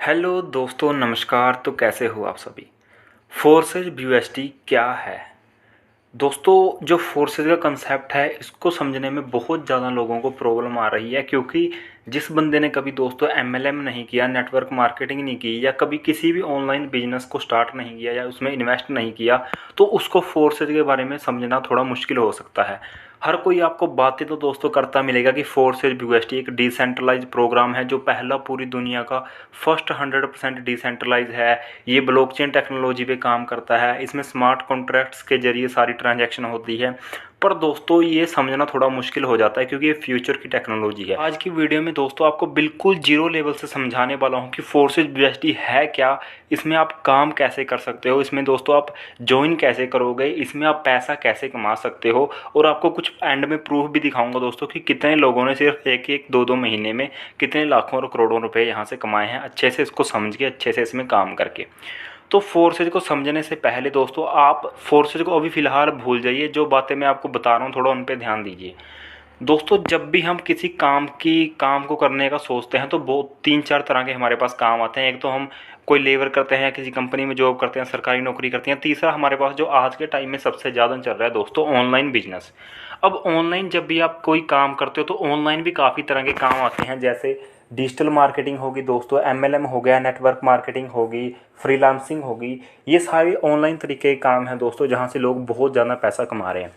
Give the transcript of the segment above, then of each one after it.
Hello दोस्तों, नमस्कार। तो कैसे हो आप सभी। फोर्सेज BUSD क्या है दोस्तों? जो फोर्सेज का कंसेप्ट है इसको समझने में बहुत ज़्यादा लोगों को प्रॉब्लम आ रही है, क्योंकि जिस बंदे ने कभी दोस्तों MLM नहीं किया, नेटवर्क मार्केटिंग नहीं की, या कभी किसी भी ऑनलाइन बिजनेस को स्टार्ट नहीं किया या उसमें इन्वेस्ट नहीं किया, तो उसको फोर्सेज के बारे में समझना थोड़ा मुश्किल हो सकता है। हर कोई आपको बातें तो दोस्तों करता मिलेगा कि फोर्सेज BUSD एक डिसेंट्रलाइज प्रोग्राम है, जो पहला पूरी दुनिया का फर्स्ट 100% डिसेंट्रलाइज है। ये ब्लॉकचेन टेक्नोलॉजी पे काम करता है, इसमें स्मार्ट कॉन्ट्रैक्ट्स के जरिए सारी ट्रांजैक्शन होती है। पर दोस्तों ये समझना थोड़ा मुश्किल हो जाता है, क्योंकि ये फ्यूचर की टेक्नोलॉजी है। आज की वीडियो में दोस्तों आपको बिल्कुल जीरो लेवल से समझाने वाला हूँ कि फोर्सेज BUSD है क्या, इसमें आप काम कैसे कर सकते हो, इसमें दोस्तों आप ज्वाइन कैसे करोगे, इसमें आप पैसा कैसे कमा सकते हो, और आपको कुछ एंड में प्रूफ भी दिखाऊंगा दोस्तों कि कितने लोगों ने सिर्फ एक एक दो दो महीने में कितने लाखों और करोड़ों रुपए यहाँ से कमाए हैं, अच्छे से इसको समझ के, अच्छे से इसमें काम करके। तो फोर्सेज को समझने से पहले दोस्तों आप फोर्सेज को अभी फ़िलहाल भूल जाइए। जो बातें मैं आपको बता रहा हूँ थोड़ा उन पर ध्यान दीजिए दोस्तों। जब भी हम किसी काम को करने का सोचते हैं तो बहुत 3-4 तरह के हमारे पास काम आते हैं। एक तो हम कोई लेबर करते हैं या किसी कंपनी में जॉब करते हैं, सरकारी नौकरी करते हैं। तीसरा हमारे पास जो आज के टाइम में सबसे ज़्यादा चल रहा है दोस्तों, ऑनलाइन बिजनेस। अब ऑनलाइन जब भी आप कोई काम करते हो तो ऑनलाइन भी काफ़ी तरह के काम आते हैं, जैसे डिजिटल मार्केटिंग होगी दोस्तों, MLM हो गया, नेटवर्क मार्केटिंग होगी, फ्रीलांसिंग होगी। ये सारे ऑनलाइन तरीके के काम हैं दोस्तों, जहाँ से लोग बहुत ज़्यादा पैसा कमा रहे हैं।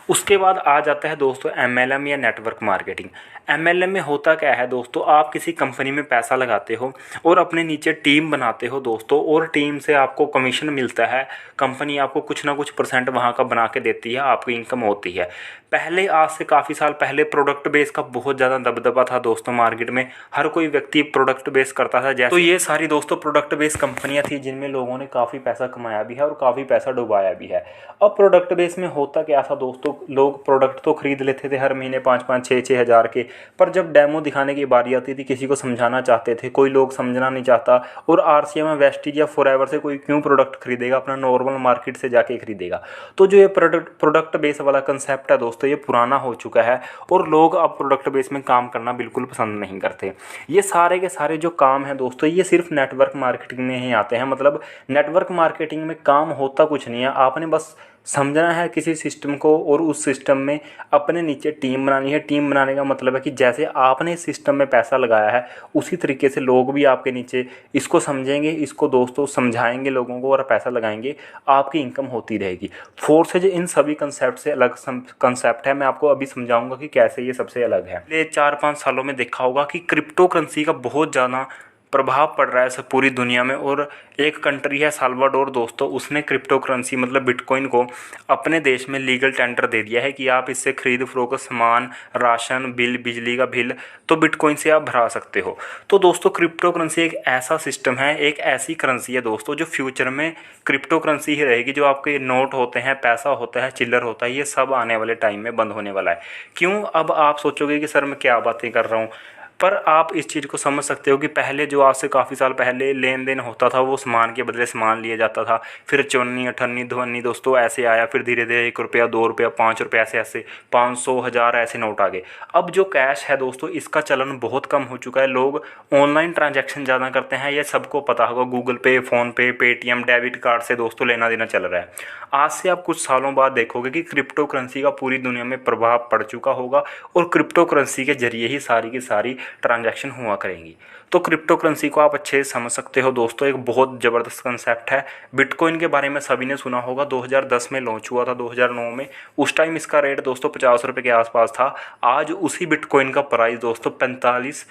उसके बाद आ जाता है दोस्तों MLM या नेटवर्क मार्केटिंग। MLM में होता क्या है दोस्तों, आप किसी कंपनी में पैसा लगाते हो और अपने नीचे टीम बनाते हो दोस्तों, और टीम से आपको कमीशन मिलता है। कंपनी आपको कुछ ना कुछ % वहाँ का बना के देती है, आपकी इनकम होती है। पहले आज से काफ़ी साल पहले प्रोडक्ट बेस का बहुत ज़्यादा दबदबा था दोस्तों मार्केट में। हर कोई व्यक्ति प्रोडक्ट बेस करता था, जैसे तो ये सारी दोस्तों प्रोडक्ट बेस कंपनियां थी जिनमें लोगों ने काफ़ी पैसा कमाया भी है और काफ़ी पैसा डुबाया भी है। अब प्रोडक्ट बेस में होता क्या था दोस्तों, लोग प्रोडक्ट तो खरीद लेते थे हर महीने 5-5, 6-6 हज़ार के, पर जब डेमो दिखाने की बारी आती थी, किसी को समझाना चाहते थे, कोई लोग समझना नहीं चाहता। और RCM, वेस्टीज या फॉरएवर से कोई क्यों प्रोडक्ट खरीदेगा, अपना नॉर्मल मार्केट से जाके खरीदेगा। तो जो ये प्रोडक्ट बेस वाला कंसेप्ट है दोस्तों, ये पुराना हो चुका है और लोग अब प्रोडक्ट बेस में काम करना बिल्कुल पसंद नहीं करते। ये सारे के सारे जो काम हैं दोस्तों, ये सिर्फ नेटवर्क मार्केटिंग में ही आते हैं। मतलब नेटवर्क मार्केटिंग में काम होता कुछ नहीं है, आपने बस समझना है किसी सिस्टम को और उस सिस्टम में अपने नीचे टीम बनानी है। टीम बनाने का मतलब है कि जैसे आपने इस सिस्टम में पैसा लगाया है, उसी तरीके से लोग भी आपके नीचे इसको समझेंगे, इसको दोस्तों समझाएंगे लोगों को और पैसा लगाएंगे, आपकी इनकम होती रहेगी। फोर्सेज इन सभी कंसेप्ट से अलग कंसेप्ट है। मैं आपको अभी समझाऊंगा कि कैसे ये सबसे अलग है। पिछले 4-5 सालों में देखा होगा कि क्रिप्टो करेंसी का बहुत ज़्यादा प्रभाव पड़ रहा है सब पूरी दुनिया में। और एक कंट्री है साल्वाडोर दोस्तों, उसने क्रिप्टो करेंसी मतलब बिटकॉइन को अपने देश में लीगल टेंडर दे दिया है कि आप इससे खरीद फरोख्त सामान, राशन बिल, बिजली का बिल तो बिटकॉइन से आप भरा सकते हो। तो दोस्तों क्रिप्टो करेंसी एक ऐसा सिस्टम है, एक ऐसी करेंसी है दोस्तों, जो फ्यूचर में क्रिप्टो करेंसी ही रहेगी। जो आपके नोट होते हैं, पैसा होता है, चिल्लर होता है, ये सब आने वाले टाइम में बंद होने वाला है। क्यों? अब आप सोचोगे कि सर मैं क्या बातें कर रहा हूँ, पर आप इस चीज़ को समझ सकते हो कि पहले जो आज से काफ़ी साल पहले लेन देन होता था, वो सामान के बदले सामान लिया जाता था। फिर 54, 58, 52 दोस्तों ऐसे आया, फिर धीरे धीरे 1 रुपया, 2 रुपया, 5 रुपये, ऐसे ऐसे 500, 1000 ऐसे नोट आ गए। अब जो कैश है दोस्तों, इसका चलन बहुत कम हो चुका है। लोग ऑनलाइन ट्रांजैक्शन ज़्यादा करते हैं, ये सबको पता होगा। गूगल पे, फ़ोनपे, पेटीएम, डेबिट कार्ड से दोस्तों लेना देना चल रहा है। आज से आप कुछ सालों बाद देखोगे कि क्रिप्टो करेंसी का पूरी दुनिया में प्रभाव पड़ चुका होगा, और क्रिप्टो करेंसी के जरिए ही सारी की सारी ट्रांजैक्शन हुआ करेंगी। तो क्रिप्टो करेंसी को आप अच्छे से समझ सकते हो दोस्तों, एक बहुत ज़बरदस्त कंसेप्ट है। बिटकॉइन के बारे में सभी ने सुना होगा, 2010 में लॉन्च हुआ था, 2009 में। उस टाइम इसका रेट दोस्तों 50 रुपये के आसपास था। आज उसी बिटकॉइन का प्राइस दोस्तों 45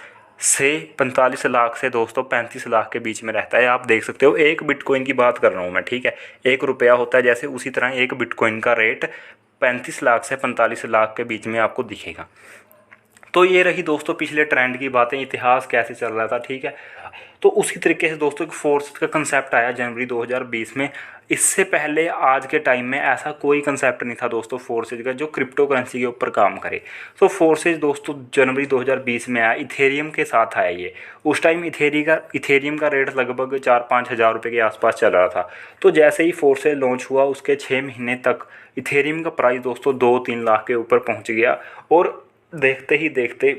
लाख से दोस्तों 35 लाख के बीच में रहता है। आप देख सकते हो, एक बिटकॉइन की बात कर रहा हूँ मैं, ठीक है। 1 रुपया होता है जैसे, उसी तरह एक बिटकॉइन का रेट 35 लाख से 45 लाख के बीच में आपको दिखेगा। तो ये रही दोस्तों पिछले ट्रेंड की बातें, इतिहास कैसे चल रहा था, ठीक है। तो उसी तरीके से दोस्तों एक फोर्स का कंसेप्ट आया जनवरी 2020 में। इससे पहले आज के टाइम में ऐसा कोई कंसेप्ट नहीं था दोस्तों फोर्सेज का, जो क्रिप्टो करेंसी के ऊपर काम करे। तो फोर्सेज दोस्तों जनवरी 2020 में आया, इथेरियम के साथ आया ये। उस टाइम इथेरियम का रेट लगभग 4-5 हज़ार रुपये के आसपास चल रहा था। तो जैसे ही फोर्सेज लॉन्च हुआ, उसके 6 महीने तक इथेरियम का प्राइस दोस्तों 2-3 लाख के ऊपर पहुँच गया। और देखते ही देखते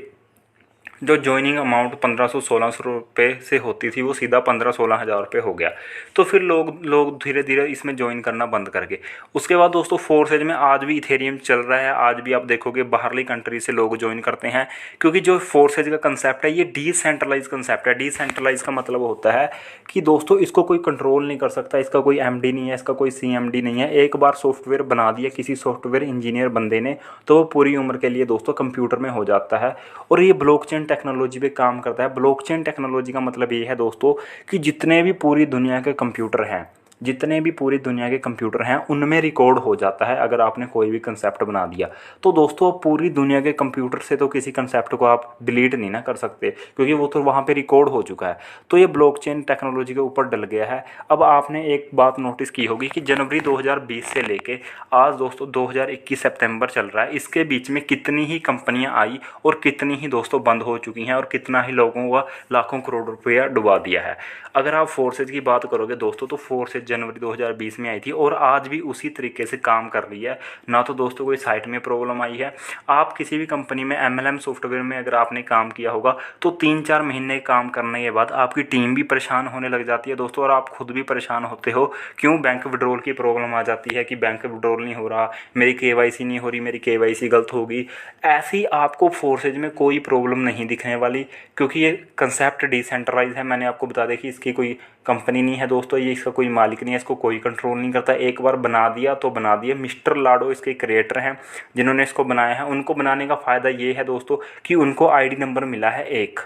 जो ज्वाइनिंग अमाउंट 1500-1600 रुपये से होती थी वो सीधा 15-16 हज़ार रुपये हो गया। तो फिर लोग धीरे धीरे इसमें ज्वाइन करना बंद कर गए। उसके बाद दोस्तों फोर्सेज में आज भी इथेरियम चल रहा है, आज भी आप देखोगे बाहरली कंट्री से लोग ज्वाइन करते हैं, क्योंकि जो फोर्सेज का कंसेप्ट है ये डिसेंट्रलाइज कंसेप्ट है। डिसेंट्रलाइज का मतलब होता है कि दोस्तों इसको कोई कंट्रोल नहीं कर सकता, इसका कोई एमडी नहीं है, इसका कोई सीएमडी नहीं है। एक बार सॉफ्टवेयर बना दिया किसी सॉफ्टवेयर इंजीनियर बंदे ने तो वो पूरी उम्र के लिए दोस्तों कंप्यूटर में हो जाता है। और ये ब्लॉकचेन टेक्नोलॉजी पे काम करता है। ब्लॉकचेन टेक्नोलॉजी का मतलब ये है दोस्तों कि जितने भी पूरी दुनिया के कंप्यूटर हैं, जितने भी पूरी दुनिया के कंप्यूटर हैं उनमें रिकॉर्ड हो जाता है। अगर आपने कोई भी कंसेप्ट बना दिया तो दोस्तों पूरी दुनिया के कंप्यूटर से तो किसी कंसेप्ट को आप डिलीट नहीं ना कर सकते, क्योंकि वो तो वहाँ पे रिकॉर्ड हो चुका है। तो ये ब्लॉकचेन टेक्नोलॉजी के ऊपर डल गया है। अब आपने एक बात नोटिस की होगी कि जनवरी 2020 से लेके आज दोस्तों 2021 सितंबर चल रहा है, इसके बीच में कितनी ही कंपनियां आई और कितनी ही दोस्तों बंद हो चुकी हैं और कितना ही लोगों का लाखों करोड़ रुपया डुबा दिया है। अगर आप फोर्सेज की बात करोगे दोस्तों तो फोर्सेज जनवरी 2020 में आई थी और आज भी उसी तरीके से काम कर रही है। ना तो दोस्तों कोई साइट में प्रॉब्लम आई है। आप किसी भी कंपनी में एमएलएम सॉफ्टवेयर में अगर आपने काम किया होगा तो 3-4 महीने काम करने के बाद आपकी टीम भी परेशान होने लग जाती है दोस्तों, और आप खुद भी परेशान होते हो। क्यों? बैंक विड्रॉल की प्रॉब्लम आ जाती है कि बैंक विड्रॉल नहीं हो रहा, मेरी केवाईसी नहीं हो रही, मेरी केवाईसी गलत होगी। ऐसी आपको फोर्सेज में कोई प्रॉब्लम नहीं दिखने वाली, क्योंकि ये कंसेप्ट डिसेंट्रलाइज है। मैंने आपको बता दें कि इसकी कोई कंपनी नहीं है दोस्तों, ये इसका कोई मालिक नहीं है, इसको कोई कंट्रोल नहीं करता। एक बार बना दिया तो बना दिया। मिस्टर लाडो इसके क्रिएटर हैं जिन्होंने इसको बनाया है। उनको बनाने का फ़ायदा ये है दोस्तों कि उनको आईडी नंबर मिला है एक,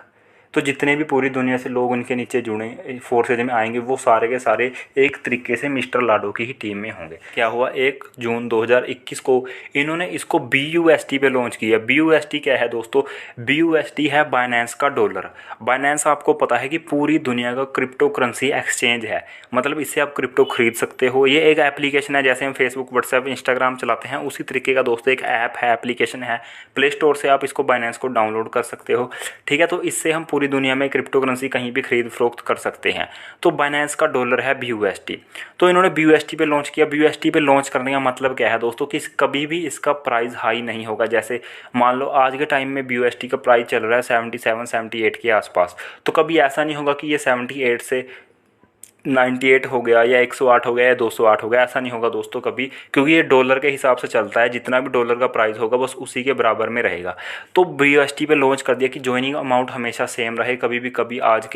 तो जितने भी पूरी दुनिया से लोग उनके नीचे जुड़े फोर्सेज में आएंगे वो सारे के सारे एक तरीके से मिस्टर लाडो की ही टीम में होंगे। क्या हुआ, 1 जून 2021 को इन्होंने इसको BUSD पे लॉन्च किया। BUSD क्या है दोस्तों? BUSD है बाइनेंस का डॉलर। बाइनेंस आपको पता है कि पूरी दुनिया का क्रिप्टो करेंसी एक्सचेंज है, मतलब इससे आप क्रिप्टो खरीद सकते हो। ये एक एप्लीकेशन है, जैसे हम फेसबुक, व्हाट्सएप, इंस्टाग्राम चलाते हैं उसी तरीके का दोस्तों एक ऐप है, एप्लीकेशन है। प्ले स्टोर से आप इसको बाइनेंस को डाउनलोड कर सकते हो, ठीक है। तो इससे हम पूरी दुनिया में क्रिप्टो करेंसी कहीं भी खरीद फरोख्त कर सकते हैं। तो बाइनेंस का डॉलर है BUSD। तो इन्होंने BUSD पे लॉन्च किया। BUSD पे लॉन्च करने का मतलब क्या है दोस्तों कि कभी भी इसका प्राइस हाई नहीं होगा। जैसे मान लो आज के टाइम में BUSD का प्राइस चल रहा है 77-78 के आसपास, तो कभी ऐसा नहीं होगा कि ये 78 से 98 हो गया या 108 हो गया या 208 हो गया, ऐसा नहीं होगा दोस्तों कभी, क्योंकि ये डॉलर के हिसाब से चलता है। जितना भी डॉलर का प्राइस होगा बस उसी के बराबर में रहेगा। तो BUSD पे लॉन्च कर दिया कि ज्वाइनिंग अमाउंट हमेशा सेम रहे, कभी आज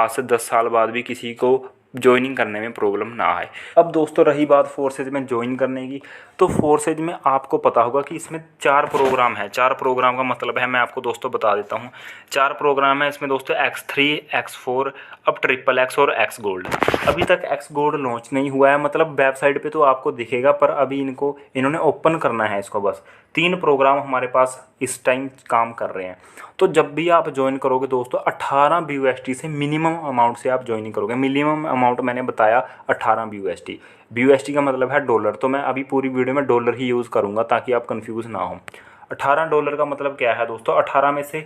से 10 साल बाद भी किसी को ज्वाइनिंग करने में प्रॉब्लम ना आए। अब दोस्तों रही बात फोर्सेज में ज्वाइन करने की, तो फोर्सेज में आपको पता होगा कि इसमें 4 प्रोग्राम है। 4 प्रोग्राम का मतलब है, मैं आपको दोस्तों बता देता हूँ। 4 प्रोग्राम है इसमें दोस्तों, X3, X4, अब XXX और X गोल्ड। अभी तक X गोल्ड लॉन्च नहीं हुआ है, मतलब वेबसाइट पे तो आपको दिखेगा, पर अभी इन्होंने ओपन करना है इसको। बस 3 प्रोग्राम हमारे पास इस टाइम काम कर रहे हैं। तो जब भी आप ज्वाइन करोगे दोस्तों 18 BUSD से मिनिमम अमाउंट से आप ज्वाइनिंग करोगे। मिनिमम अमाउंट मैंने बताया 18 BUSD। BUSD का मतलब है डॉलर, तो मैं अभी पूरी वीडियो में डॉलर ही यूज़ करूँगा ताकि आप कंफ्यूज ना हो। 18 डॉलर का मतलब क्या है दोस्तों? 18 में से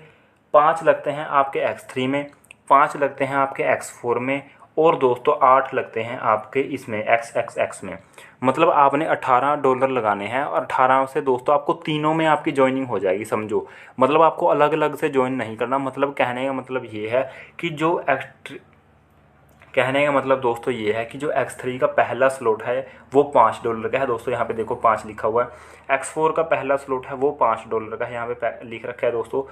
5 लगते हैं आपके X3 में, 5 लगते हैं आपके X4 में, और दोस्तों 8 लगते हैं आपके इसमें XXX में। मतलब आपने 18 डॉलर लगाने हैं और 18 से दोस्तों आपको तीनों में आपकी ज्वाइनिंग हो जाएगी, समझो। मतलब आपको अलग अलग से ज्वाइन नहीं करना। मतलब कहने का मतलब ये है कि कहने का मतलब दोस्तों ये है कि जो X3 का पहला स्लॉट है वो $5 का है दोस्तों, यहाँ पे देखो 5 लिखा हुआ है। X4 का पहला स्लॉट है वो $5 का है, यहाँ पे लिख रखा है दोस्तों।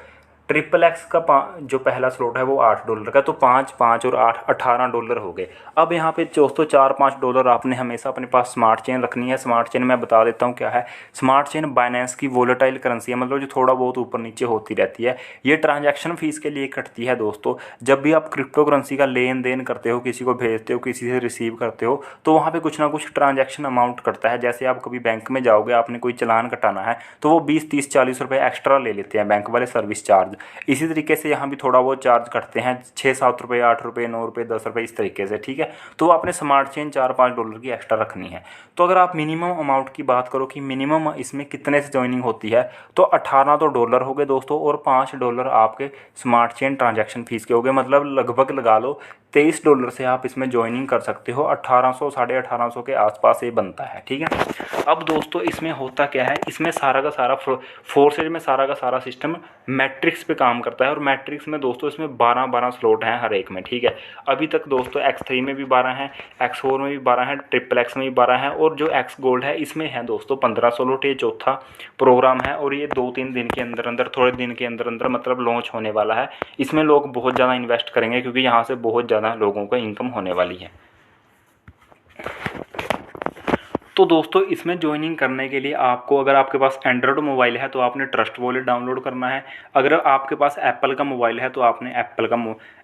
XXX का जो पहला स्लॉट है वो $8 का, तो 5, 5 और 8 $18 हो गए। अब यहाँ पे दोस्तों $4-5 आपने हमेशा अपने पास स्मार्ट चेन रखनी है। स्मार्ट चेन मैं बता देता हूँ क्या है। स्मार्ट चेन बाइनेंस की वोलेटाइल करेंसी है, मतलब जो थोड़ा बहुत ऊपर नीचे होती रहती है। ये ट्रांजैक्शन फीस के लिए कटती है दोस्तों। जब भी आप क्रिप्टो करेंसी का लेन देन करते हो, किसी को भेजते हो, किसी से रिसीव करते हो, तो वहाँ पर कुछ ना कुछ ट्रांजैक्शन अमाउंट कटता है। जैसे आप कभी बैंक में जाओगे, आपने कोई चालान कटाना है तो वो 20, 30, 40 रुपये एक्स्ट्रा ले लेते हैं बैंक वाले, सर्विस चार्ज। इसी तरीके से यहाँ भी थोड़ा बहुत चार्ज कटते हैं, 6-7 रुपये, 8 रुपये, 9 रुपये, 10 रुपये, इस तरीके से, ठीक है। तो आपने स्मार्ट चेन $4-5 की एक्स्ट्रा रखनी है। तो अगर आप मिनिमम अमाउंट की बात करो कि मिनिमम इसमें कितने से ज्वाइनिंग होती है, तो 18 तो डॉलर हो गए दोस्तों, और $5 आपके स्मार्ट चेन ट्रांजैक्शन फीस के हो गए। मतलब लगभग लगा लो $23 से आप इसमें ज्वाइनिंग कर सकते हो। 1800 साढ़े 1800 के आसपास ये बनता है, ठीक है। अब दोस्तों इसमें होता क्या है, इसमें सारा का सारा फोर्सेज में सारा का सारा सिस्टम मैट्रिक्स पे काम करता है। और मैट्रिक्स में दोस्तों इसमें 12 स्लॉट हैं हर एक में, ठीक है। अभी तक दोस्तों X3 में भी 12 हैं, X4 में भी 12 हैं, XXX में भी 12 हैं, और जो X गोल्ड है इसमें है दोस्तों 15 स्लॉट। ये चौथा प्रोग्राम है और ये 2-3 दिन के अंदर अंदर, थोड़े दिन के अंदर अंदर मतलब लॉन्च होने वाला है। इसमें लोग बहुत ज़्यादा इन्वेस्ट करेंगे क्योंकि यहाँ से बहुत ज़्यादा लोगों को इनकम होने वाली है। तो दोस्तों इसमें ज्वाइनिंग करने के लिए आपको, अगर आपके पास एंड्रॉयड मोबाइल है तो आपने ट्रस्ट वॉलेट डाउनलोड करना है। अगर आपके पास एप्पल का मोबाइल है तो आपने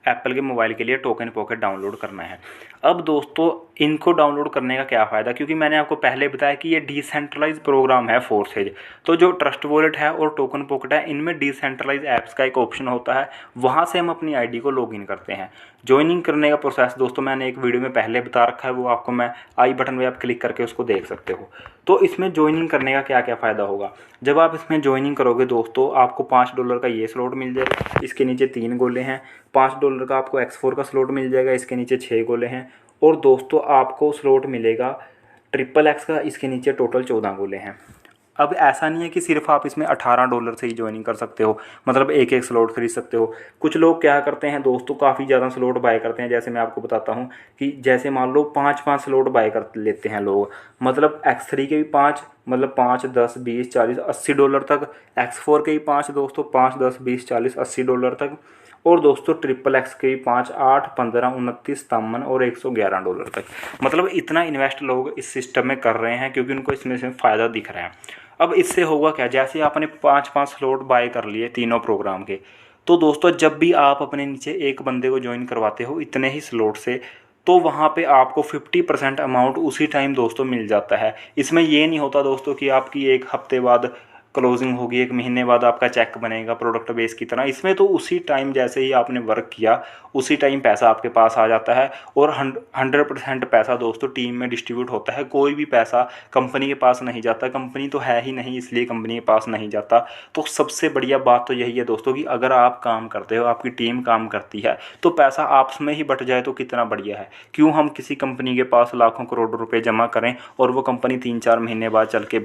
एप्पल के मोबाइल के लिए टोकन पॉकेट डाउनलोड करना है। अब दोस्तों इनको डाउनलोड करने का क्या फ़ायदा, क्योंकि मैंने आपको पहले बताया कि ये डिसेंट्रलाइज प्रोग्राम है फोर्सेज। तो जो ट्रस्ट वॉलेट है और टोकन पॉकेट है, इनमें डिसेंट्रलाइज ऐप्स का एक ऑप्शन होता है, वहाँ से हम अपनी आईडी को लॉगिन करते हैं। ज्वाइनिंग करने का प्रोसेस दोस्तों मैंने एक वीडियो में पहले बता रखा है, वो आपको मैं आई बटन में आप क्लिक करके उसको देख सकते हो। तो इसमें ज्वाइनिंग करने का क्या क्या फ़ायदा होगा, जब आप इसमें ज्वाइनिंग करोगे दोस्तों आपको $5 का ये स्लॉट मिल जाएगा, इसके नीचे 3 गोले हैं। $5 का आपको X4 का स्लॉट मिल जाएगा, इसके नीचे 6 गोले हैं। और दोस्तों आपको स्लॉट मिलेगा XXX का, इसके नीचे टोटल 14 गोले हैं। अब ऐसा नहीं है कि सिर्फ आप इसमें $18 से ही ज्वाइनिंग कर सकते हो, मतलब एक एक स्लॉट खरीद सकते हो। कुछ लोग क्या करते हैं दोस्तों, काफ़ी ज़्यादा स्लॉट बाय करते हैं। जैसे मैं आपको बताता हूँ कि जैसे मान लो 5-5 स्लॉट बाय कर लेते हैं लोग, मतलब X3 के भी 5, मतलब 5, 10, 20, 40, $80 तक। X4 के भी 5 दोस्तों, 5, 10, 20, 40, $80 तक। और दोस्तों XXX के भी 5, 8, 15, 29, 53 और $111 तक। मतलब इतना इन्वेस्ट लोग इस सिस्टम में कर रहे हैं क्योंकि उनको इसमें से फ़ायदा दिख रहा है। अब इससे होगा क्या, जैसे आपने 5-5 स्लॉट बाय कर लिए तीनों प्रोग्राम के, तो दोस्तों जब भी आप अपने नीचे एक बंदे को ज्वाइन करवाते हो इतने ही स्लॉट से, तो वहाँ पे आपको 50% अमाउंट उसी टाइम दोस्तों मिल जाता है। इसमें ये नहीं होता दोस्तों कि आपकी एक हफ्ते बाद क्लोजिंग होगी, 1 महीने बाद आपका चेक बनेगा प्रोडक्ट बेस की तरह। इसमें तो उसी टाइम जैसे ही आपने वर्क किया उसी टाइम पैसा आपके पास आ जाता है। और 100% पैसा दोस्तों टीम में डिस्ट्रीब्यूट होता है। कोई भी पैसा कंपनी के पास नहीं जाता, कंपनी तो है ही नहीं इसलिए कंपनी के पास नहीं जाता। तो सबसे बढ़िया बात तो यही है दोस्तों कि अगर आप काम करते हो, आपकी टीम काम करती है, तो पैसा आपस में ही बट जाए तो कितना बढ़िया है। क्यों हम किसी कंपनी के पास लाखों करोड़ों रुपए जमा करें और वो कंपनी 3-4 महीने बाद चल के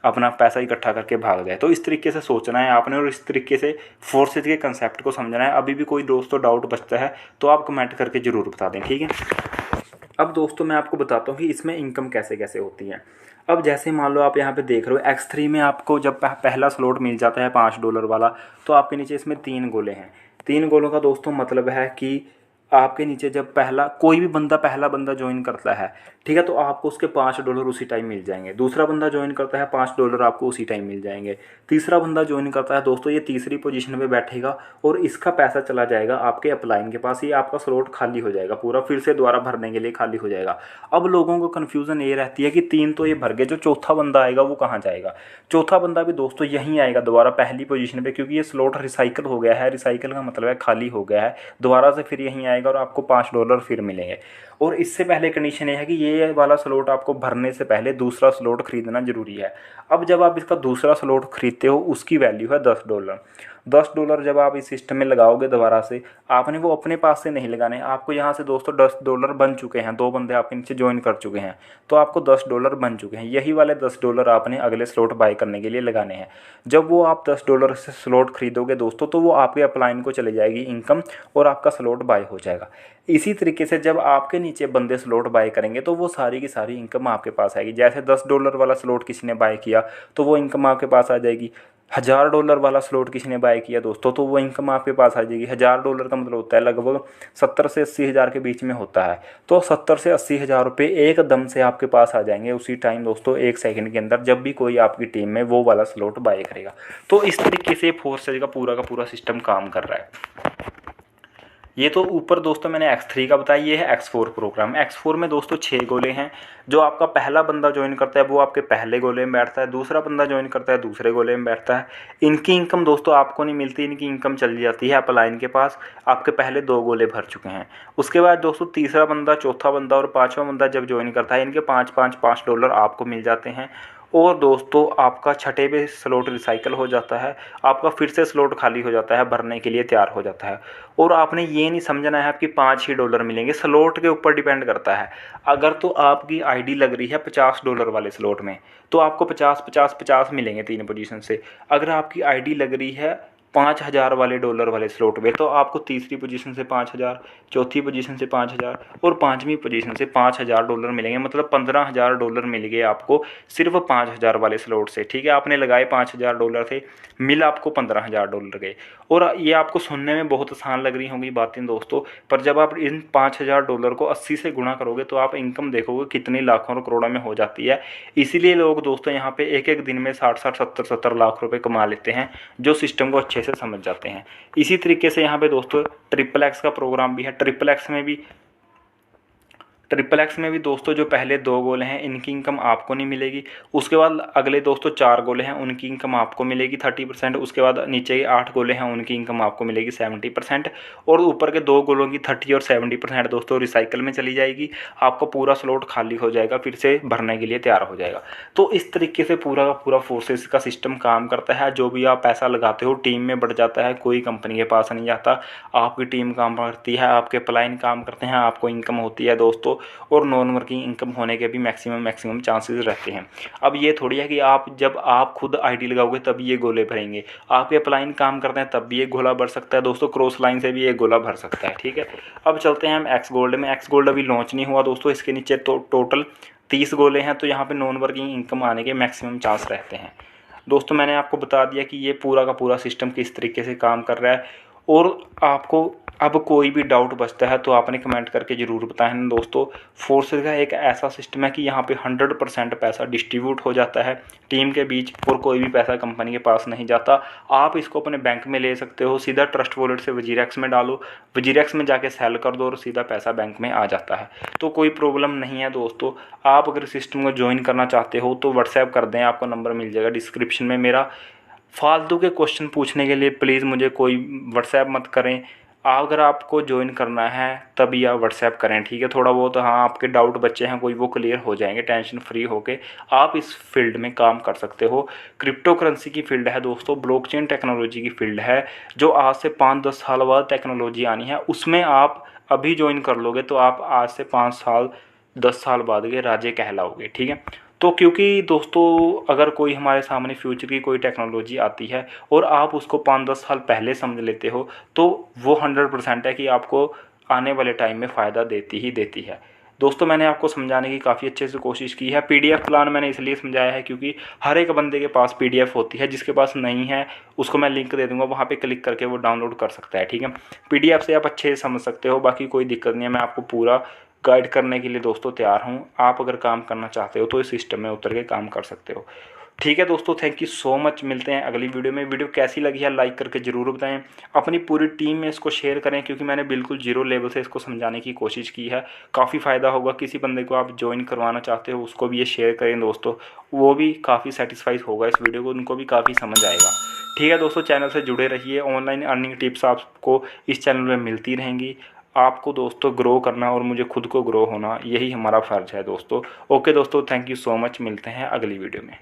अपना पैसा इकट्ठा करके भाग जाए। तो इस तरीके से सोचना है आपने और इस तरीके से फोर्सेज के कंसेप्ट को समझना है। अभी भी कोई दोस्तों डाउट बचता है तो आप कमेंट करके ज़रूर बता दें, ठीक है। अब दोस्तों मैं आपको बताता हूँ कि इसमें इनकम कैसे कैसे होती है। अब जैसे मान लो आप यहाँ पे देख रहे हो X3 में आपको जब पहला स्लॉट मिल जाता है $5 वाला, तो आपके नीचे इसमें 3 गोले हैं। 3 गोलों का दोस्तों मतलब है कि आपके नीचे जब पहला बंदा ज्वाइन करता है, ठीक है, तो आपको उसके $5 उसी टाइम मिल जाएंगे। दूसरा बंदा ज्वाइन करता है, $5 आपको उसी टाइम मिल जाएंगे। तीसरा बंदा ज्वाइन करता है दोस्तों, ये तीसरी पोजीशन पे बैठेगा और इसका पैसा चला जाएगा आपके अपलाइन के पास। ये आपका स्लॉट खाली हो जाएगा पूरा, फिर से दोबारा भरने के लिए खाली हो जाएगा। अब लोगों को कन्फ्यूज़न ये रहती है कि 3 तो ये भर गए, जो चौथा बंदा आएगा वो कहाँ जाएगा। चौथा बंदा भी दोस्तों यहीं आएगा दोबारा पहली पोजीशन पे, क्योंकि ये स्लॉट रिसाइकल हो गया है। रिसाइकल का मतलब है खाली हो गया है, दोबारा से फिर यहीं आएगा और आपको $5 फिर मिलेंगे। और इससे पहले कंडीशन ये है कि ये वाला स्लॉट आपको भरने से पहले दूसरा स्लॉट खरीदना ज़रूरी है। अब जब आप इसका दूसरा स्लॉट खरीदते हो उसकी वैल्यू है $10। $10 जब आप इस सिस्टम में लगाओगे दोबारा से, आपने वो अपने पास से नहीं लगाने, आपको यहाँ से दोस्तों $10 बन चुके हैं। 2 बंदे आपके नीचे ज्वाइन कर चुके हैं तो आपको $10 बन चुके हैं। यही वाले $10 आपने अगले स्लॉट बाय करने के लिए लगाने हैं। जब वो आप $10 से स्लॉट खरीदोगे दोस्तों, तो वो आपके अपलाइन को चले जाएगी इनकम और आपका स्लॉट बाय हो जाएगा। इसी तरीके से जब आपके नीचे बंदे स्लॉट बाय करेंगे तो वो सारी की सारी इनकम आपके पास आएगी। जैसे $10 वाला स्लॉट किसी ने बाय किया तो वो इनकम आपके पास आ जाएगी। $1000 वाला स्लॉट किसी ने बाय किया दोस्तों तो वो इनकम आपके पास आ जाएगी। $1000 का मतलब होता है लगभग 70 से 80 हज़ार के बीच में होता है। तो 70 से 80 हज़ार रुपये एकदम से आपके पास आ जाएंगे उसी टाइम दोस्तों, 1 सेकंड के अंदर, जब भी कोई आपकी टीम में वो वाला स्लॉट बाय करेगा। तो इस तरीके से फोर्सेज का पूरा सिस्टम काम कर रहा है। ये तो ऊपर दोस्तों मैंने X3 का बताया, ये है X4 प्रोग्राम। X4 में दोस्तों 6 गोले हैं। जो आपका पहला बंदा ज्वाइन करता है वो आपके पहले गोले में बैठता है, दूसरा बंदा ज्वाइन करता है दूसरे गोले में बैठता है। इनकी इनकम दोस्तों आपको नहीं मिलती, इनकी इनकम चली जाती है अपलाइन के पास। आपके पहले 2 गोले भर चुके हैं। उसके बाद दोस्तों तीसरा बंदा, चौथा बंदा और 5वां बंदा जब ज्वाइन करता है, इनके $5 आपको मिल जाते हैं। और दोस्तों आपका छठे पे स्लॉट रिसाइकल हो जाता है, आपका फिर से स्लॉट खाली हो जाता है, भरने के लिए तैयार हो जाता है। और आपने ये नहीं समझना है आपकी 5 ही डॉलर मिलेंगे, स्लॉट के ऊपर डिपेंड करता है। अगर तो आपकी आईडी लग रही है $50 वाले स्लॉट में, तो आपको 50 मिलेंगे 3 पोजीशन से। अगर आपकी आईडी लग रही है $5000 वाले डॉलर वाले स्लॉट में, तो आपको तीसरी पोजीशन से 5000, चौथी पोजीशन से 5000 और पाँचवीं पोजीशन से $5000 मिलेंगे। मतलब $15000 मिल गए आपको सिर्फ 5000 वाले स्लॉट से। ठीक है, आपने लगाए $5000 थे, मिल आपको $15000 गए। और ये आपको सुनने में बहुत आसान लग रही होंगी बातें दोस्तों, पर जब आप इन $5000 को 80 से गुणा करोगे तो आप इनकम देखोगे कितनी लाखों और करोड़ों में हो जाती है। इसीलिए लोग दोस्तों यहाँ पे एक एक दिन में 60-60, 70-70 लाख रुपए कमा लेते हैं, जो सिस्टम को अच्छे से समझ जाते हैं। इसी तरीके से यहाँ पे दोस्तों XXX का प्रोग्राम भी है। XXX में भी दोस्तों जो पहले 2 गोले हैं इनकी इनकम आपको नहीं मिलेगी। उसके बाद अगले दोस्तों 4 गोले हैं उनकी इनकम आपको मिलेगी 30%। उसके बाद नीचे के 8 गोले हैं उनकी इनकम आपको मिलेगी 70%। और ऊपर के 2 गोलों की 30 और 70% दोस्तों रिसाइकल में चली जाएगी। आपका पूरा स्लॉट खाली हो जाएगा, फिर से भरने के लिए तैयार हो जाएगा। तो इस तरीके से पूरा का पूरा फोर्सेस का सिस्टम काम करता है। जो भी आप पैसा लगाते हो टीम में बढ़ जाता है, कोई कंपनी के पास नहीं जाता। आपकी टीम काम करती है, आपके प्लाइन काम करते हैं, आपको इनकम होती है दोस्तों। और नॉन वर्किंग इनकम होने के भी मैक्सिमम चांसेस रहते हैं। अब ये थोड़ी है कि जब आप खुद आईडी लगाओगे तब ये गोले भरेंगे। आपके अपलाइन काम करते हैं तब भी ये गोला भर सकता है दोस्तों, क्रॉस लाइन से भी ये गोला भर सकता है। ठीक है, अब चलते हैं हम एक्स गोल्ड में। एक्स गोल्ड अभी लॉन्च नहीं हुआ दोस्तों, इसके नीचे तो टोटल 30 गोले हैं, तो यहाँ पे नॉन वर्किंग इनकम आने के मैक्सिमम चांस रहते हैं दोस्तों। मैंने आपको बता दिया कि ये पूरा का पूरा सिस्टम किस तरीके से काम कर रहा है। और आपको अब कोई भी डाउट बचता है तो आपने कमेंट करके ज़रूर बताएं ना दोस्तों। फोर्सेस का एक ऐसा सिस्टम है कि यहाँ पे 100% पैसा डिस्ट्रीब्यूट हो जाता है टीम के बीच, और कोई भी पैसा कंपनी के पास नहीं जाता। आप इसको अपने बैंक में ले सकते हो, सीधा ट्रस्ट वॉलेट से वजीरेक्स में डालो, वजीरेक्स में जाके सेल कर दो और सीधा पैसा बैंक में आ जाता है। तो कोई प्रॉब्लम नहीं है दोस्तों। आप अगर सिस्टम को ज्वाइन करना चाहते हो तो व्हाट्सएप कर दें, आपको नंबर मिल जाएगा डिस्क्रिप्शन में मेरा। फालतू के क्वेश्चन पूछने के लिए प्लीज़ मुझे कोई व्हाट्सएप मत करें। अगर आपको ज्वाइन करना है तभी आप व्हाट्सएप करें। ठीक है, थोड़ा बहुत हाँ आपके डाउट बच्चे हैं कोई, वो क्लियर हो जाएंगे। टेंशन फ्री होके आप इस फील्ड में काम कर सकते हो। क्रिप्टो करेंसी की फील्ड है दोस्तों, ब्लॉकचेन टेक्नोलॉजी की फील्ड है, जो आज से 5-10 साल बाद टेक्नोलॉजी आनी है। उसमें आप अभी ज्वाइन कर लोगे तो आप आज से 5 साल 10 साल बाद के राजे कहलाओगे। ठीक है, तो क्योंकि दोस्तों अगर कोई हमारे सामने फ्यूचर की कोई टेक्नोलॉजी आती है और आप उसको 5-10 साल पहले समझ लेते हो, तो वो 100% है कि आपको आने वाले टाइम में फ़ायदा देती ही देती है। दोस्तों मैंने आपको समझाने की काफ़ी अच्छे से कोशिश की है। PDF प्लान मैंने इसलिए समझाया है क्योंकि हर एक बंदे के पास PDF होती है, जिसके पास नहीं है उसको मैं लिंक दे दूंगा, वहाँ पे क्लिक करके वो डाउनलोड कर सकता है। ठीक है, PDF से आप अच्छे से समझ सकते हो, बाकी कोई दिक्कत नहीं है। मैं आपको पूरा गाइड करने के लिए दोस्तों तैयार हूँ। आप अगर काम करना चाहते हो तो इस सिस्टम में उतर के काम कर सकते हो। ठीक है दोस्तों, थैंक यू सो मच। मिलते हैं अगली वीडियो में। वीडियो कैसी लगी है लाइक करके ज़रूर बताएं, अपनी पूरी टीम में इसको शेयर करें, क्योंकि मैंने बिल्कुल जीरो लेवल से इसको समझाने की कोशिश की है। काफ़ी फ़ायदा होगा। किसी बंदे को आप ज्वाइन करवाना चाहते हो उसको भी ये शेयर करें दोस्तों, वो भी काफ़ी सेटिस्फाइड होगा इस वीडियो को, उनको भी काफ़ी समझ आएगा। ठीक है दोस्तों, चैनल से जुड़े रहिए। ऑनलाइन अर्निंग टिप्स आपको इस चैनल में मिलती रहेंगी। आपको दोस्तों ग्रो करना और मुझे खुद को ग्रो होना, यही हमारा फ़र्ज़ है दोस्तों। ओके दोस्तों, थैंक यू सो मच। मिलते हैं अगली वीडियो में।